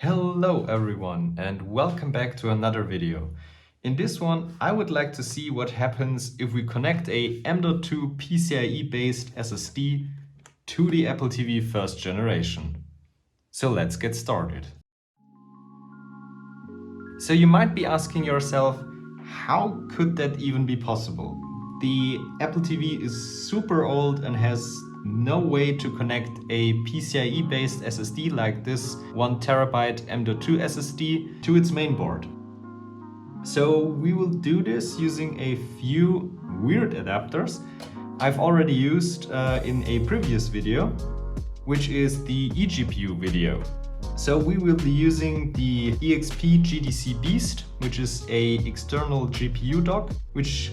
Hello everyone and welcome back to another video. In this one I would like to see what happens if we connect a M.2 PCIe based SSD to the Apple TV first generation. So let's get started. So you might be asking yourself, how could that even be possible? The Apple TV is super old and has no way to connect a PCIe based SSD like this 1TB M.2 SSD to its mainboard. So we will do this using a few weird adapters I've already used in a previous video, which is the eGPU video. So we will be using the EXP GDC Beast, which is a external GPU dock, which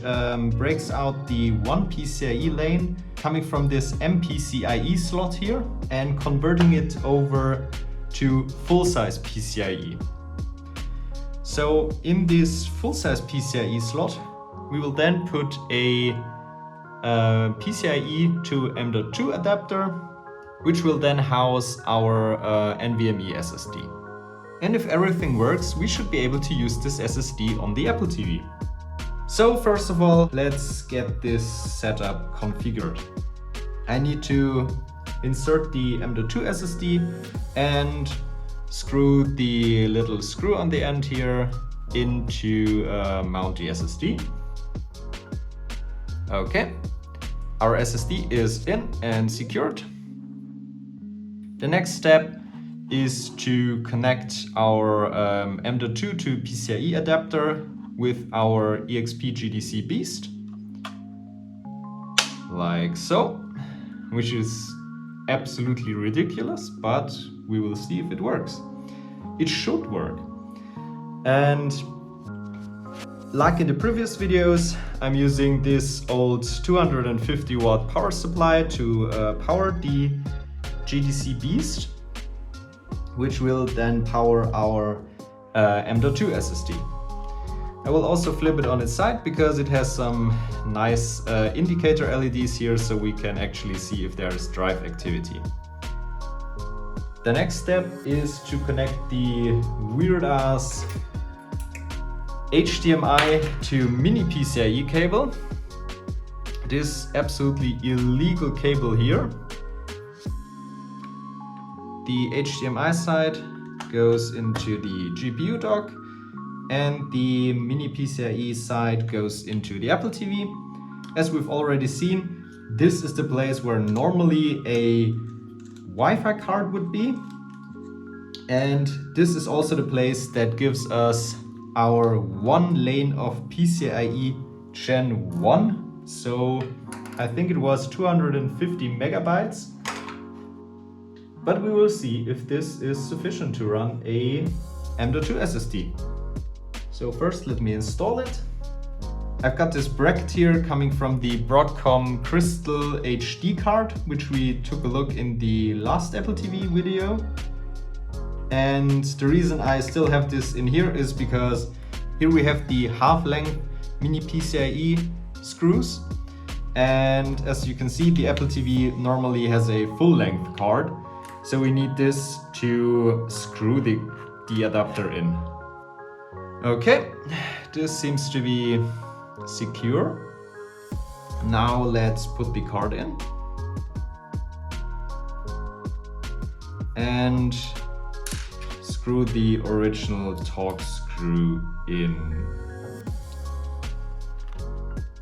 breaks out the one PCIe lane coming from this PCIe slot here and converting it over to full-size PCIe. So in this full-size PCIe slot, we will then put a PCIe to M.2 adapter, which will then house our NVMe SSD. And if everything works, we should be able to use this SSD on the Apple TV. So first of all, let's get this setup configured. I need to insert the M.2 SSD and screw the little screw on the end here into mount the SSD. Okay, our SSD is in and secured. The next step is to connect our M.2 to PCIe adapter with our EXP GDC Beast, like so, which is absolutely ridiculous, but we will see if it works. It should work. And like in the previous videos, I'm using this old 250 watt power supply to power the GDC Beast, which will then power our M.2 SSD. I will also flip it on its side because it has some nice indicator LEDs here, so we can actually see if there is drive activity. The next step is to connect the weird-ass HDMI to mini PCIe cable. This absolutely illegal cable here. The HDMI side goes into the GPU dock and the mini PCIe side goes into the Apple TV. As we've already seen, this is the place where normally a Wi-Fi card would be. And this is also the place that gives us our one lane of PCIe Gen 1. So I think it was 250 megabytes. But we will see if this is sufficient to run a M.2 SSD. So first let me install it. I've got this bracket here coming from the Broadcom Crystal HD card, which we took a look in the last Apple TV video. And the reason I still have this in here is because here we have the half-length mini PCIe screws. And as you can see, the Apple TV normally has a full-length card. So we need this to screw the adapter in. Okay, this seems to be secure. Now let's put the card in. And screw the original Torx screw in.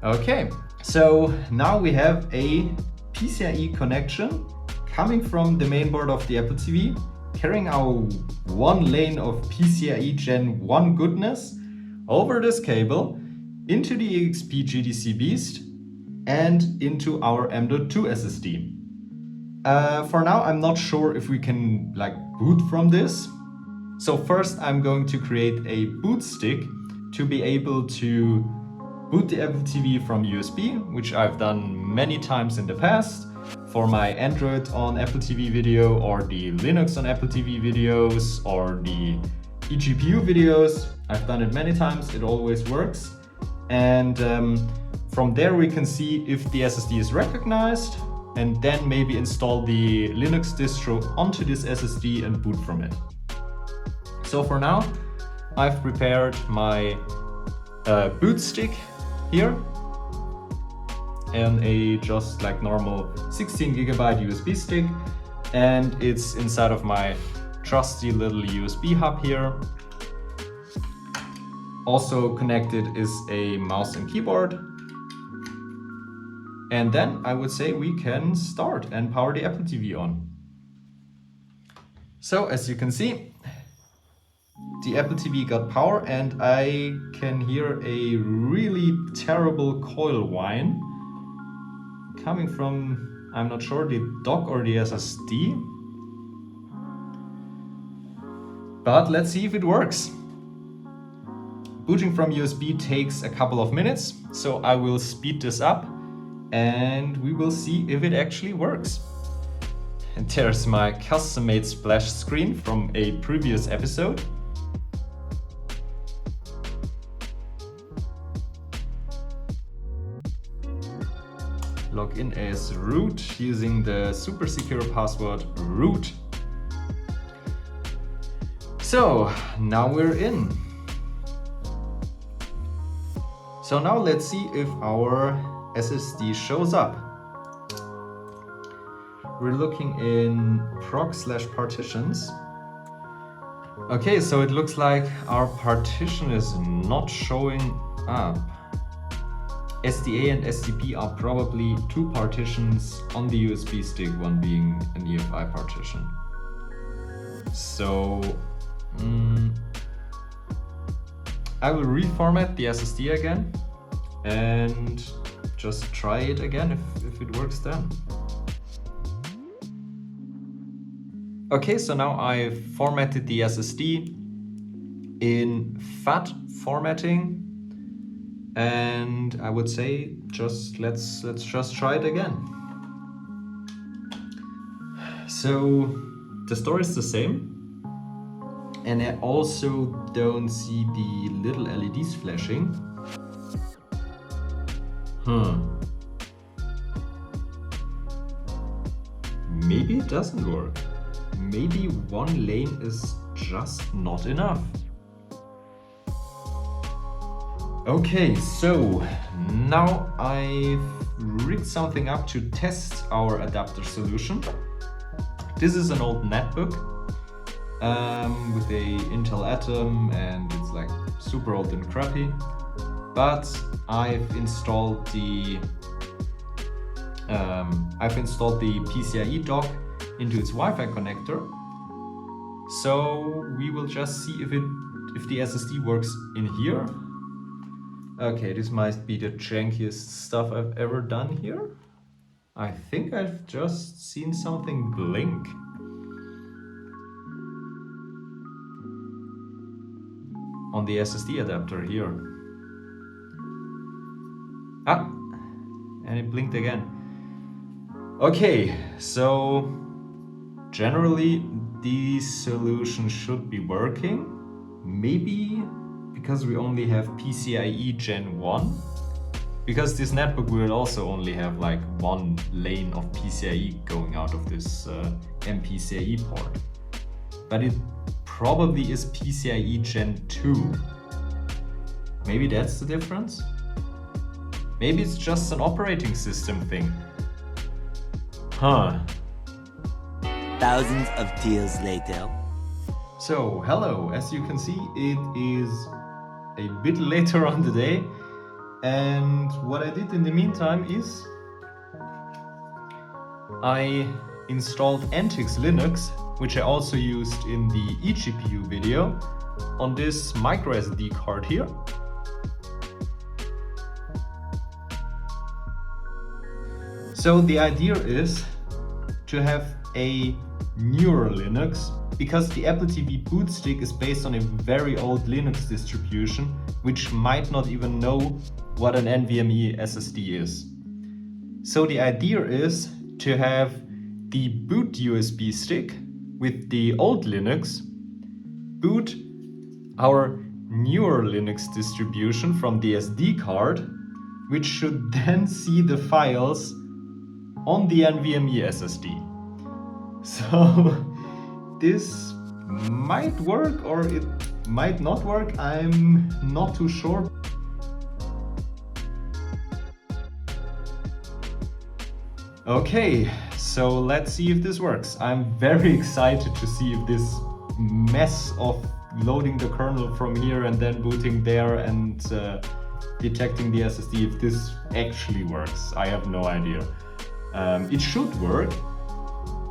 Okay, so now we have a PCIe connection coming from the mainboard of the Apple TV, carrying our one lane of PCIe Gen 1 goodness over this cable into the EXP GDC Beast and into our M.2 SSD. For now, I'm not sure if we can boot from this. So first I'm going to create a bootstick to be able to boot the Apple TV from USB, which I've done many times in the past. For my Android on Apple TV video, or the Linux on Apple TV videos, or the eGPU videos. I've done it many times, it always works. And from there we can see if the SSD is recognized, and then maybe install the Linux distro onto this SSD and boot from it. So for now, I've prepared my boot stick here and a just like normal 16 GB USB stick, and it's inside of my trusty little USB hub here. Also connected is a mouse and keyboard. And then I would say we can start and power the Apple TV on. So as you can see, the Apple TV got power and I can hear a really terrible coil whine coming from, I'm not sure, the dock or the SSD. But let's see if it works. Booting from USB takes a couple of minutes, so I will speed this up and we will see if it actually works. And there's my custom-made splash screen from a previous episode. Log in as root using the super secure password root. So now we're in. So now let's see if our SSD shows up. We're looking in proc/partitions. Okay, so it looks like our partition is not showing up. SDA and SDP are probably two partitions on the USB stick, one being an EFI partition. So I will reformat the SSD again and just try it again if it works then. Okay, so now I've formatted the SSD in FAT formatting, and I would say just let's just try it again. So the story is the same, and I also don't see the little LEDs flashing. Maybe it doesn't work. Maybe one lane is just not enough. Okay, so now I've rigged something up to test our adapter solution. This is an old netbook with a Intel Atom, and it's like super old and crappy. But I've installed the PCIe dock into its Wi-Fi connector. So we will just see if the SSD works in here. Okay, this might be the jankiest stuff I've ever done here. I think I've just seen something blink. On the SSD adapter here. And it blinked again. Okay, so generally the solution should be working. Maybe because we only have PCIe Gen 1. Because this netbook will also only have like one lane of PCIe going out of this MPCIe port. But it probably is PCIe Gen 2. Maybe that's the difference? Maybe it's just an operating system thing. Thousands of tears later. So, hello, as you can see, it is a bit later on the day, and what I did in the meantime is I installed antiX Linux, which I also used in the eGPU video, on this microSD card here. So the idea is to have a newer Linux, because the Apple TV bootstick is based on a very old Linux distribution, which might not even know what an NVMe SSD is. So the idea is to have the boot USB stick with the old Linux boot our newer Linux distribution from the SD card, which should then see the files on the NVMe SSD. So this might work or it might not work. I'm not too sure. Okay, so let's see if this works. I'm very excited to see if this mess of loading the kernel from here and then booting there and detecting the SSD, if this actually works. I have no idea. It should work,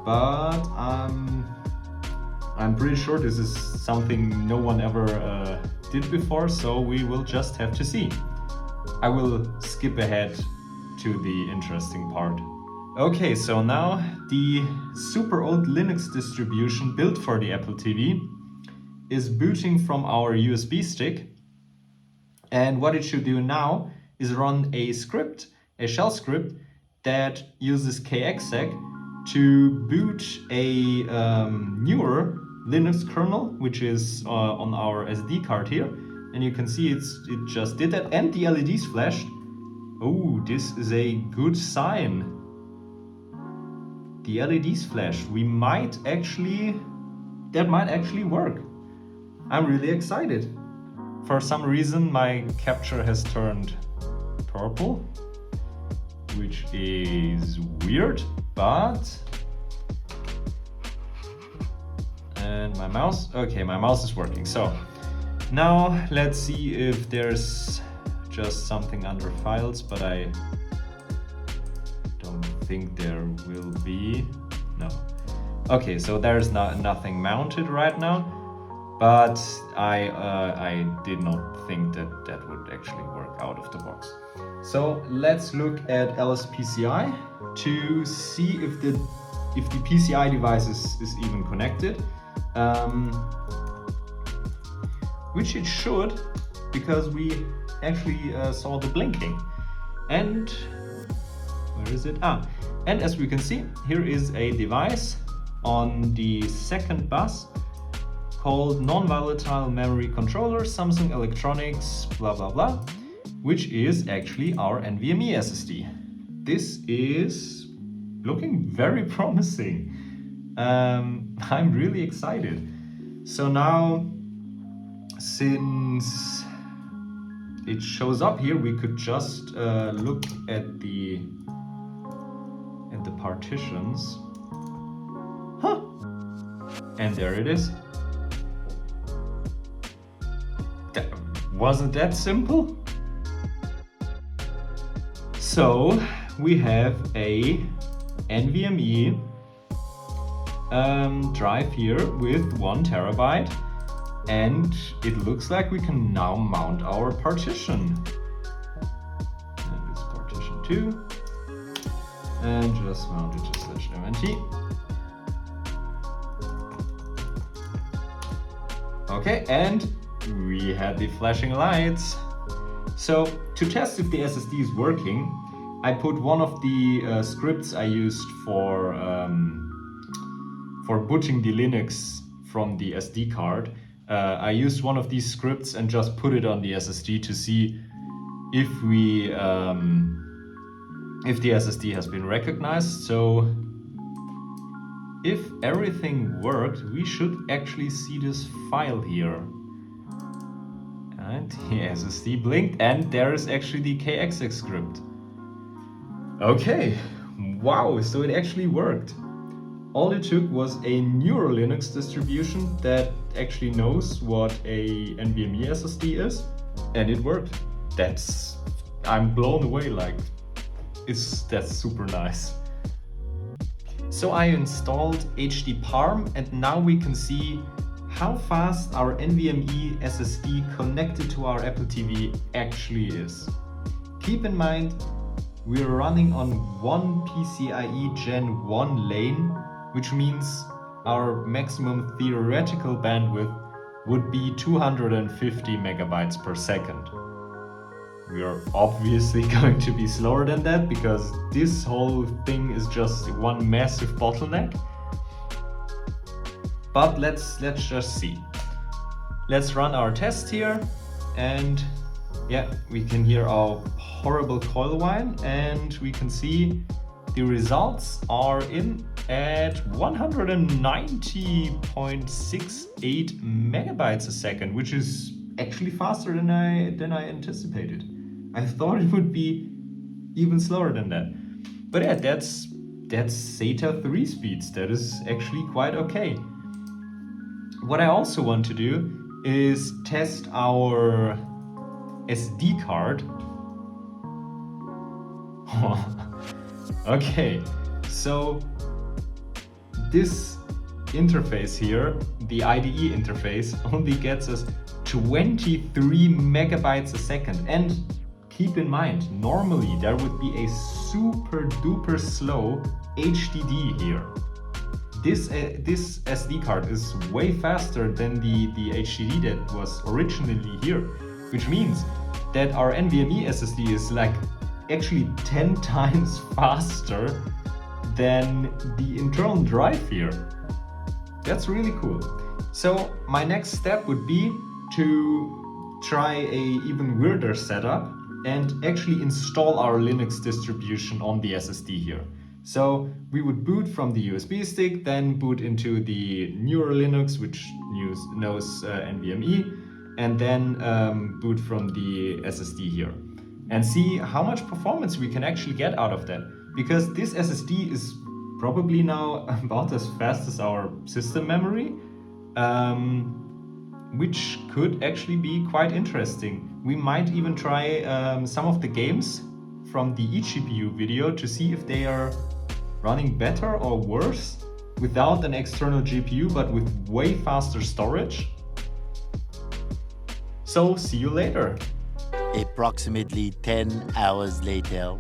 but I'm pretty sure this is something no one ever did before, so we will just have to see. I will skip ahead to the interesting part. Okay, so now the super old Linux distribution built for the Apple TV is booting from our USB stick. And what it should do now is run a script, a shell script, that uses kexec to boot a newer Linux kernel, which is on our SD card here. And you can see it just did that, and the LEDs flashed. Oh, this is a good sign. The LEDs flash. That might actually work. I'm really excited. For some reason my capture has turned purple, which is weird, but... And my mouse? Okay, my mouse is working. So now let's see if there's just something under files, but I don't think there will be. No. Okay, so there's nothing mounted right now. But I did not think that would actually work out of the box. So let's look at LSPCI to see if the PCIe device is even connected, which it should, because we actually saw the blinking. And where is it? And as we can see, here is a device on the second bus called non-volatile memory controller, Samsung Electronics, blah blah blah, which is actually our NVMe SSD. This is looking very promising. I'm really excited. So now, since it shows up here, we could just look at the partitions. Huh! And there it is. Wasn't that simple? So we have a NVMe drive here with 1 terabyte, and it looks like we can now mount our partition. And it's partition 2, and just mount it to /mnt. Okay, and we had the flashing lights. So to test if the SSD is working, I put one of the scripts I used for booting the Linux from the SD card. I used one of these scripts and just put it on the SSD to see if the SSD has been recognized. So if everything worked, we should actually see this file here. And the SSD blinked, and there is actually the kexec script. Okay, wow, so it actually worked. All it took was a newer Linux distribution that actually knows what a NVMe SSD is, and it worked. I'm blown away, that's super nice. So I installed HDParm, and now we can see how fast our NVMe SSD connected to our Apple TV actually is. Keep in mind, we're running on one PCIe Gen 1 lane, which means our maximum theoretical bandwidth would be 250 megabytes per second. We are obviously going to be slower than that because this whole thing is just one massive bottleneck. But let's just see. Let's run our test here, and yeah, we can hear our horrible coil whine, and we can see the results are in at 190.68 megabytes a second, which is actually faster than I anticipated. I thought it would be even slower than that. But yeah, that's SATA 3 speeds. That is actually quite okay. What I also want to do is test our SD card. Okay, so this interface here, the IDE interface, only gets us 23 megabytes a second. And keep in mind, normally there would be a super duper slow HDD here. This SD card is way faster than the HDD that was originally here, which means that our NVMe SSD is like actually 10 times faster than the internal drive here. That's really cool. So my next step would be to try a even weirder setup and actually install our Linux distribution on the SSD here. So we would boot from the USB stick, then boot into the newer Linux, which knows NVMe, and then boot from the SSD here. And see how much performance we can actually get out of that. Because this SSD is probably now about as fast as our system memory, which could actually be quite interesting. We might even try some of the games from the eGPU video to see if they are running better or worse without an external GPU but with way faster storage. So see you later. Approximately 10 hours later.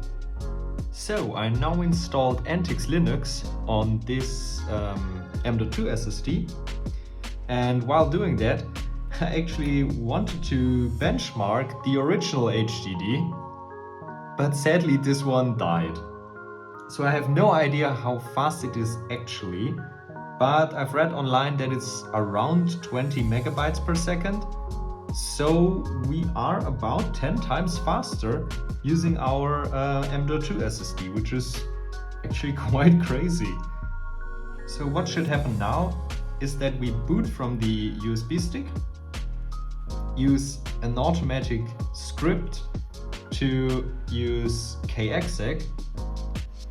So I now installed antiX Linux on this M.2 SSD, and while doing that I actually wanted to benchmark the original HDD, but sadly this one died. So I have no idea how fast it is actually, but I've read online that it's around 20 megabytes per second. So we are about 10 times faster using our M.2 SSD, which is actually quite crazy. So what should happen now is that we boot from the USB stick, use an automatic script to use kexec,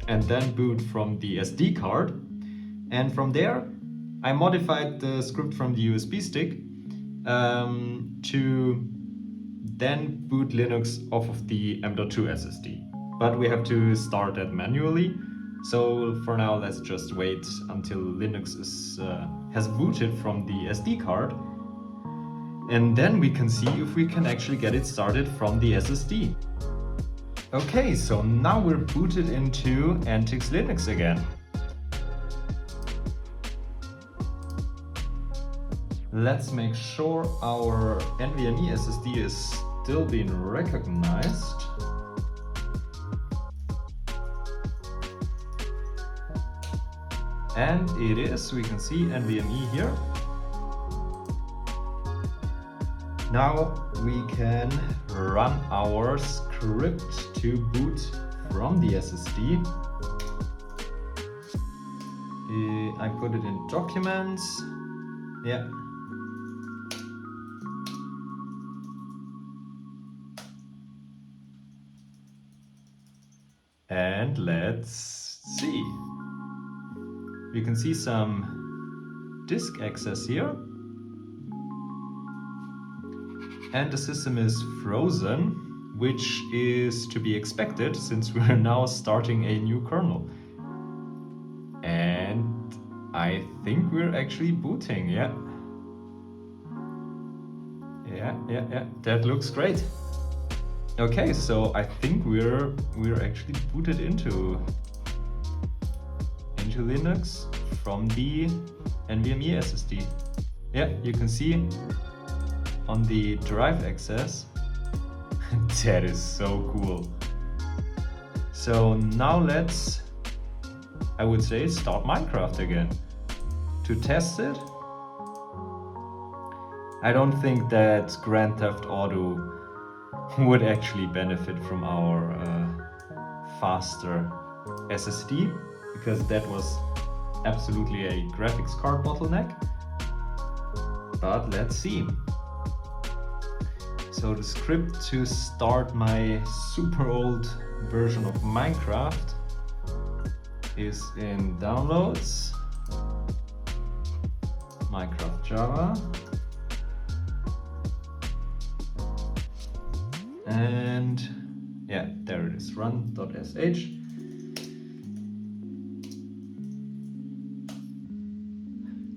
and then boot from the SD card. And from there, I modified the script from the USB stick to then boot Linux off of the M.2 SSD. But we have to start that manually. So for now, let's just wait until Linux has booted from the SD card. And then we can see if we can actually get it started from the SSD. Okay, so now we're booted into antiX Linux again. Let's make sure our NVMe SSD is still being recognized. And it is, we can see NVMe here. Now we can run our script to boot from the SSD. I put it in documents. Yeah. And let's see. We can see some disk access here. And the system is frozen, which is to be expected since we're now starting a new kernel. And I think we're actually booting, yeah. Yeah, that looks great. Okay, so I think we're actually booted into Linux from the NVMe SSD. Yeah, you can see on the drive access. That is so cool. So now let's, I would say, start Minecraft again. To test it, I don't think that Grand Theft Auto would actually benefit from our faster SSD, because that was absolutely a graphics card bottleneck. But let's see. So the script to start my super old version of Minecraft is in downloads, Minecraft Java, and yeah, there it is, run.sh.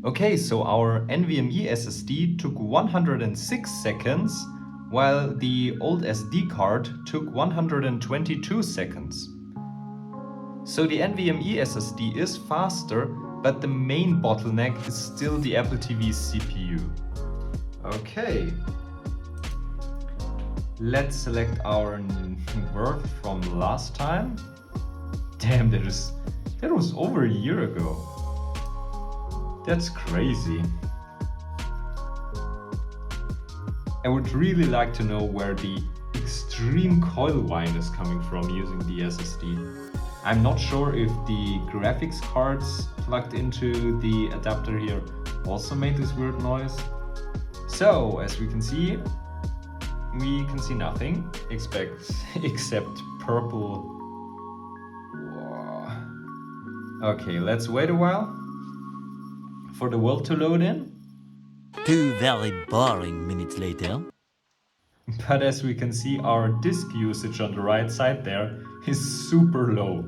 Okay, so our NVMe SSD took 106 seconds, while the old SD card took 122 seconds. So the NVMe SSD is faster, but the main bottleneck is still the Apple TV CPU. Okay. Let's select our work from last time. Damn, that was over a year ago. That's crazy. I would really like to know where the extreme coil whine is coming from using the SSD. I'm not sure if the graphics cards plugged into the adapter here also made this weird noise. So, as we can see nothing except purple. Whoa. Okay, let's wait a while for the world to load in. 2 very boring minutes later. But as we can see, our disk usage on the right side there is super low,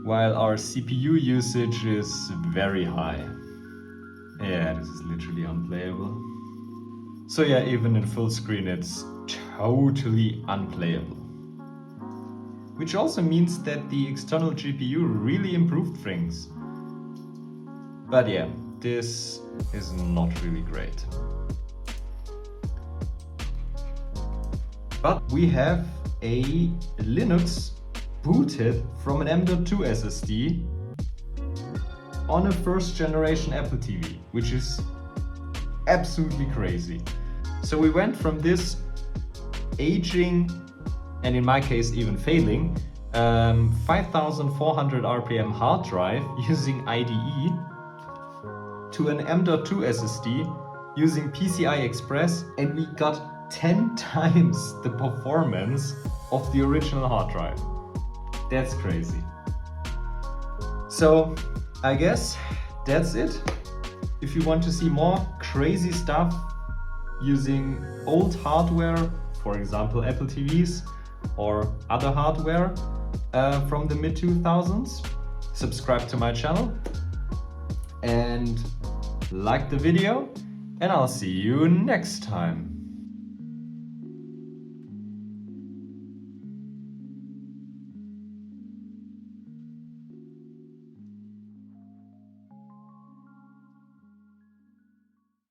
while our CPU usage is very high. Yeah, this is literally unplayable. So yeah, even in full screen it's totally unplayable. Which also means that the external GPU really improved things. But yeah, this is not really great. But we have a Linux booted from an M.2 SSD on a first generation Apple TV, which is absolutely crazy. So we went from this aging, and in my case even failing, 5400 RPM hard drive using IDE to an M.2 SSD using PCI Express, and we got 10 times the performance of the original hard drive. That's crazy. So I guess that's it. If you want to see more crazy stuff using old hardware, for example Apple TVs or other hardware from the mid-2000s, subscribe to my channel and like the video, and I'll see you next time.